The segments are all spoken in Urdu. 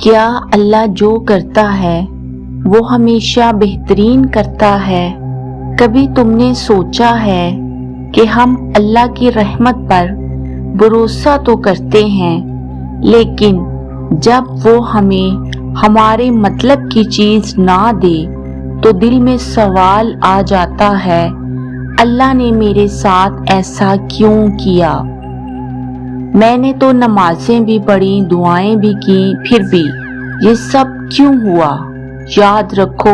کیا اللہ جو کرتا ہے وہ ہمیشہ بہترین کرتا ہے؟ کبھی تم نے سوچا ہے کہ ہم اللہ کی رحمت پر بھروسہ تو کرتے ہیں، لیکن جب وہ ہمیں ہمارے مطلب کی چیز نہ دے تو دل میں سوال آ جاتا ہے، اللہ نے میرے ساتھ ایسا کیوں کیا؟ میں نے تو نمازیں بھی پڑھی، دعائیں بھی کی، پھر بھی یہ سب کیوں ہوا؟ یاد رکھو،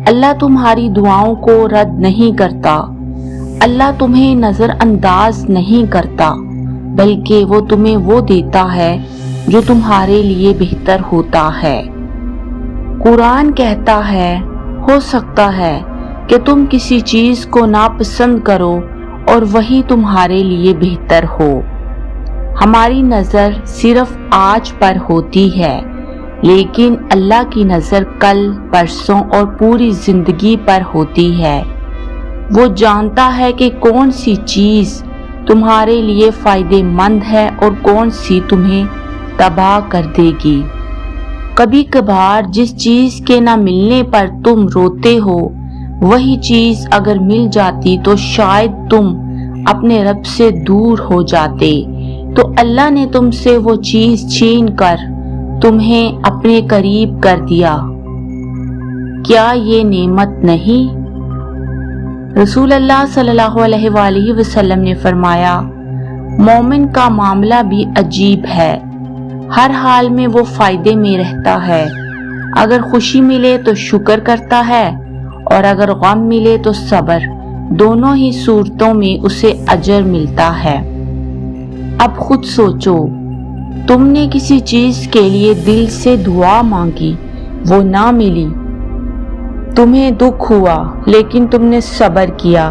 اللہ تمہاری دعاؤں کو رد نہیں کرتا، اللہ تمہیں نظر انداز نہیں کرتا، بلکہ وہ تمہیں وہ دیتا ہے جو تمہارے لیے بہتر ہوتا ہے۔ قرآن کہتا ہے، ہو سکتا ہے کہ تم کسی چیز کو ناپسند کرو اور وہی تمہارے لیے بہتر ہو۔ ہماری نظر صرف آج پر ہوتی ہے، لیکن اللہ کی نظر کل، پرسوں اور پوری زندگی پر ہوتی ہے۔ وہ جانتا ہے کہ کون سی چیز تمہارے لیے فائدہ مند ہے اور کون سی تمہیں تباہ کر دے گی۔ کبھی کبھار جس چیز کے نہ ملنے پر تم روتے ہو، وہی چیز اگر مل جاتی تو شاید تم اپنے رب سے دور ہو جاتے، تو اللہ نے تم سے وہ چیز چھین کر تمہیں اپنے قریب کر دیا۔ کیا یہ نعمت نہیں؟ رسول اللہ صلی اللہ علیہ وآلہ وسلم نے فرمایا، مومن کا معاملہ بھی عجیب ہے، ہر حال میں وہ فائدے میں رہتا ہے، اگر خوشی ملے تو شکر کرتا ہے اور اگر غم ملے تو صبر، دونوں ہی صورتوں میں اسے اجر ملتا ہے۔ اب خود سوچو، تم نے کسی چیز کے لیے دل سے دعا مانگی، وہ نہ ملی، تمہیں دکھ ہوا لیکن تم نے صبر کیا،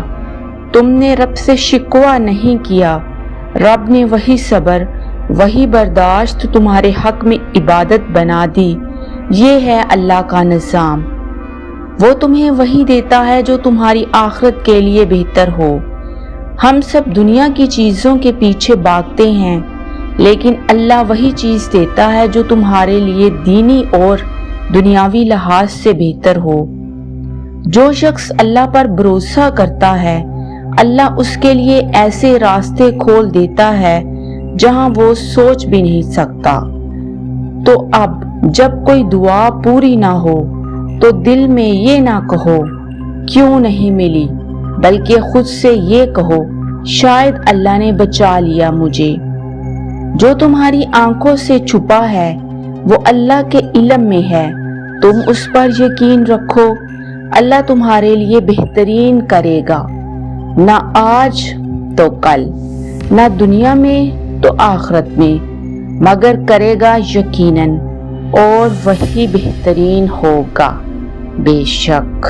تم نے رب سے شکوہ نہیں کیا، رب نے وہی صبر، وہی برداشت تمہارے حق میں عبادت بنا دی۔ یہ ہے اللہ کا نظام، وہ تمہیں وہی دیتا ہے جو تمہاری آخرت کے لیے بہتر ہو۔ ہم سب دنیا کی چیزوں کے پیچھے بھاگتے ہیں، لیکن اللہ وہی چیز دیتا ہے جو تمہارے لیے دینی اور دنیاوی لحاظ سے بہتر ہو۔ جو شخص اللہ پر بھروسہ کرتا ہے، اللہ اس کے لیے ایسے راستے کھول دیتا ہے جہاں وہ سوچ بھی نہیں سکتا۔ تو اب جب کوئی دعا پوری نہ ہو تو دل میں یہ نہ کہو کیوں نہیں ملی، بلکہ خود سے یہ کہو، شاید اللہ نے بچا لیا مجھے۔ جو تمہاری آنکھوں سے چھپا ہے وہ اللہ کے علم میں ہے، تم اس پر یقین رکھو، اللہ تمہارے لیے بہترین کرے گا، نہ آج تو کل، نہ دنیا میں تو آخرت میں، مگر کرے گا یقیناً، اور وہی بہترین ہوگا بے شک۔